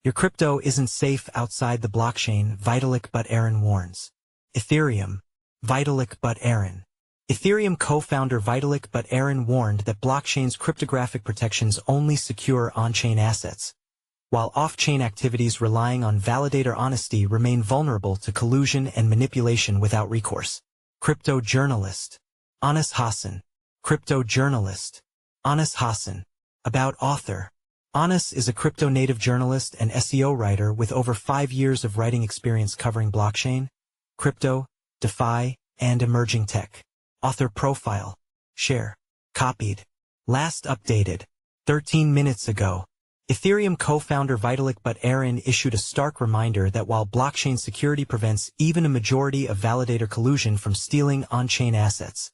Your crypto isn't safe outside the blockchain, Vitalik Buterin warns. Ethereum, Vitalik Buterin. Ethereum co-founder Vitalik Buterin warned that blockchain's cryptographic protections only secure on-chain assets, while off-chain activities relying on validator honesty remain vulnerable to collusion and manipulation without recourse. Crypto journalist Hassan. Crypto journalist Hassan. About author. Anas is a crypto-native journalist and SEO writer with over 5 years of writing experience covering blockchain, crypto, DeFi, and emerging tech. Author profile. Share. Copied. Last updated 13 minutes ago. Ethereum co-founder Vitalik Buterin issued a stark reminder that while blockchain security prevents even a majority of validator collusion from stealing on-chain assets,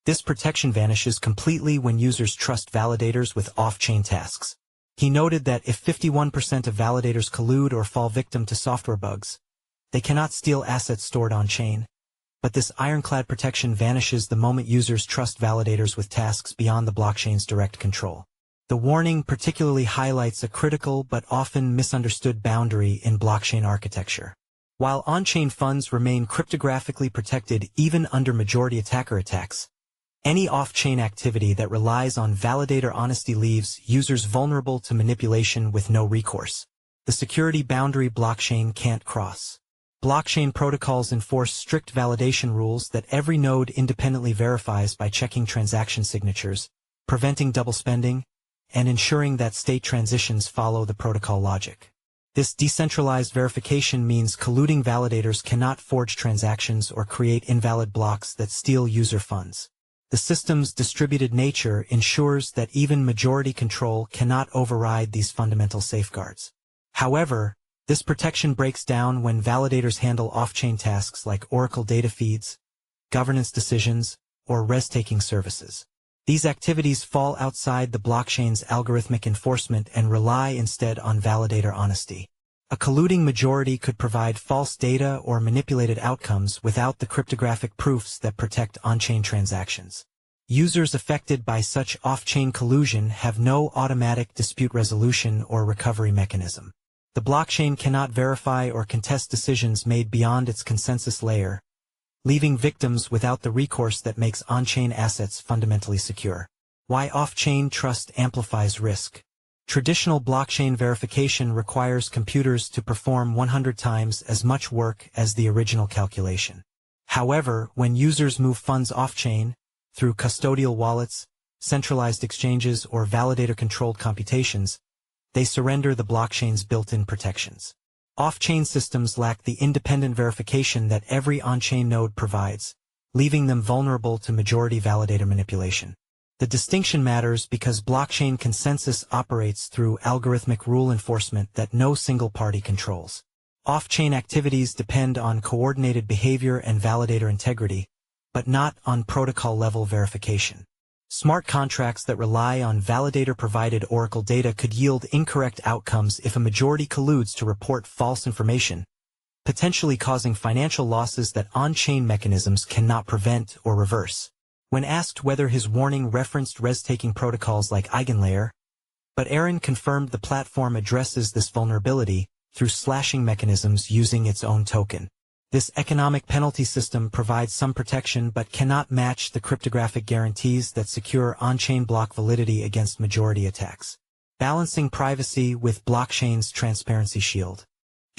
this protection vanishes completely when users trust validators with off-chain tasks. He noted that if 51% of validators collude or fall victim to software bugs, they cannot steal assets stored on-chain. But this ironclad protection vanishes the moment users trust validators with tasks beyond the blockchain's direct control. The warning particularly highlights a critical but often misunderstood boundary in blockchain architecture. While on-chain funds remain cryptographically protected even under majority attacker attacks, any off-chain activity that relies on validator honesty leaves users vulnerable to manipulation with no recourse. The security boundary blockchain can't cross. Blockchain protocols enforce strict validation rules that every node independently verifies by checking transaction signatures, preventing double spending, and ensuring that state transitions follow the protocol logic. This decentralized verification means colluding validators cannot forge transactions or create invalid blocks that steal user funds. The system's distributed nature ensures that even majority control cannot override these fundamental safeguards. However, this protection breaks down when validators handle off-chain tasks like Oracle data feeds, governance decisions, or res-taking services. These activities fall outside the blockchain's algorithmic enforcement and rely instead on validator honesty. A colluding majority could provide false data or manipulated outcomes without the cryptographic proofs that protect on-chain transactions. Users affected by such off-chain collusion have no automatic dispute resolution or recovery mechanism. The blockchain cannot verify or contest decisions made beyond its consensus layer, leaving victims without the recourse that makes on-chain assets fundamentally secure. Why off-chain trust amplifies risk. Traditional blockchain verification requires computers to perform 100 times as much work as the original calculation. However, when users move funds off-chain, through custodial wallets, centralized exchanges, or validator-controlled computations, they surrender the blockchain's built-in protections. Off-chain systems lack the independent verification that every on-chain node provides, leaving them vulnerable to majority validator manipulation. The distinction matters because blockchain consensus operates through algorithmic rule enforcement that no single party controls. Off-chain activities depend on coordinated behavior and validator integrity, but not on protocol-level verification. Smart contracts that rely on validator-provided Oracle data could yield incorrect outcomes if a majority colludes to report false information, potentially causing financial losses that on-chain mechanisms cannot prevent or reverse. When asked whether his warning referenced res-taking protocols like EigenLayer, Buterin confirmed the platform addresses this vulnerability through slashing mechanisms using its own token. This economic penalty system provides some protection but cannot match the cryptographic guarantees that secure on-chain block validity against majority attacks. Balancing privacy with blockchain's transparency shield.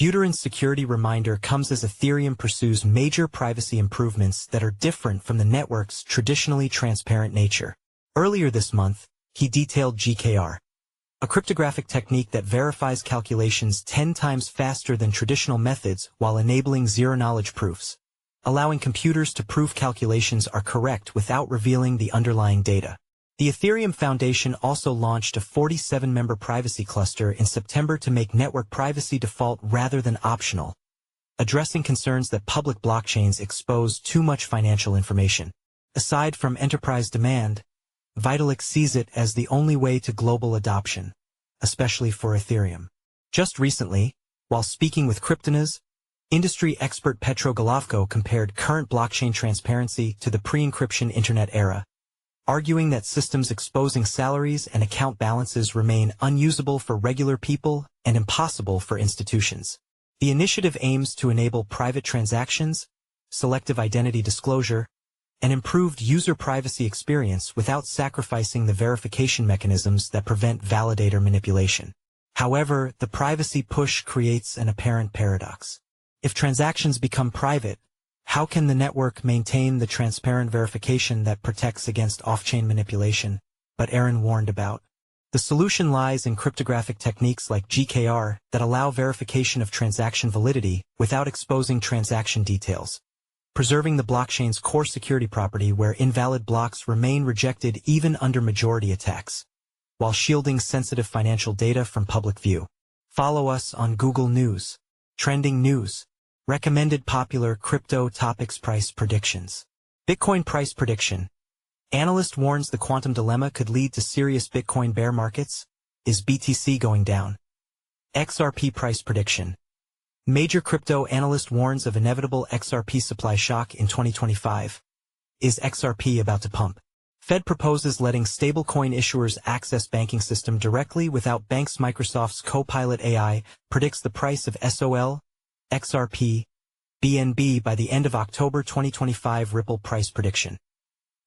Buterin's security reminder comes as Ethereum pursues major privacy improvements that are different from the network's traditionally transparent nature. Earlier this month, he detailed GKR, a cryptographic technique that verifies calculations 10 times faster than traditional methods while enabling zero-knowledge proofs, allowing computers to prove calculations are correct without revealing the underlying data. The Ethereum Foundation also launched a 47-member privacy cluster in September to make network privacy default rather than optional, addressing concerns that public blockchains expose too much financial information. Aside from enterprise demand, Vitalik sees it as the only way to global adoption, especially for Ethereum. Just recently, while speaking with Cryptonas, industry expert Petro Golovko compared current blockchain transparency to the pre-encryption internet era, arguing that systems exposing salaries and account balances remain unusable for regular people and impossible for institutions. The initiative aims to enable private transactions, selective identity disclosure, and improved user privacy experience without sacrificing the verification mechanisms that prevent validator manipulation. However, the privacy push creates an apparent paradox. If transactions become private, how can the network maintain the transparent verification that protects against off-chain manipulation? Buterin warned about. The solution lies in cryptographic techniques like GKR that allow verification of transaction validity without exposing transaction details, preserving the blockchain's core security property where invalid blocks remain rejected even under majority attacks, while shielding sensitive financial data from public view. Follow us on Google News. Trending news. Recommended popular crypto topics. Price predictions. Bitcoin price prediction. Analyst warns the quantum dilemma could lead to serious Bitcoin bear markets. Is BTC going down? XRP price prediction. Major crypto analyst warns of inevitable XRP supply shock in 2025. Is XRP about to pump? Fed proposes letting stablecoin issuers access banking system directly without banks. Microsoft's Copilot AI predicts the price of SOL, XRP, BNB by the end of October 2025. Ripple price prediction.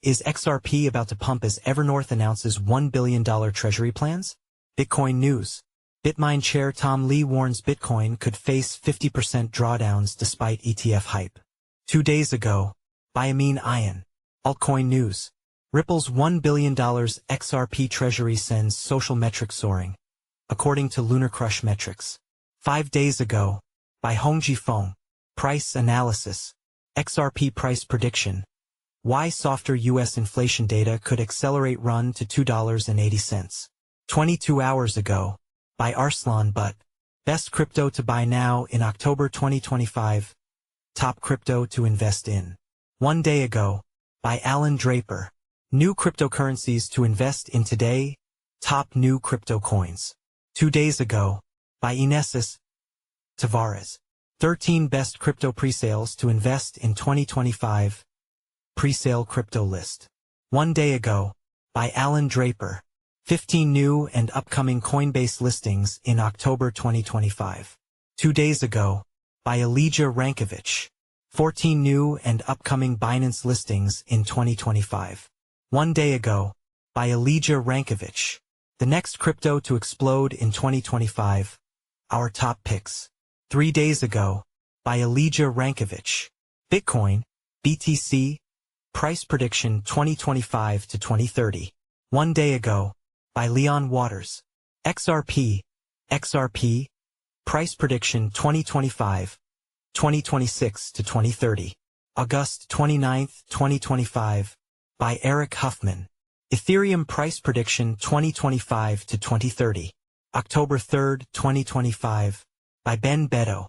Is XRP about to pump as Evernorth announces $1 billion treasury plans? Bitcoin news. Bitmain chair Tom Lee warns Bitcoin could face 50% drawdowns despite ETF hype. 2 days ago, by Amin Ayan. Altcoin news. Ripple's $1 billion XRP treasury sends social metrics soaring, according to Lunar Crush metrics. 5 days ago, by Hongji Feng. Price analysis. XRP price prediction. Why softer U.S. inflation data could accelerate run to $2.80. 22 hours ago, by Arslan Butt. Best crypto to buy now in October 2025. Top crypto to invest in. 1 day ago, by Alan Draper. New cryptocurrencies to invest in today. Top new crypto coins. 2 days ago, by Inesis Tavares. 13 best crypto presales to invest in 2025. Presale crypto list. 1 day ago, by Alan Draper. 15 new and upcoming Coinbase listings in October 2025. 2 days ago, by Elijah Rankovich. 14 new and upcoming Binance listings in 2025. 1 day ago, by Elijah Rankovich. The next crypto to explode in 2025. Our top picks. 3 days ago, by Elijah Rankovich. Bitcoin, BTC, price prediction 2025 to 2030. 1 day ago, by Leon Waters. XRP, price prediction 2025, 2026 to 2030. August 29, 2025, by Eric Huffman. Ethereum price prediction 2025 to 2030. October 3, 2025, by Ben Beto.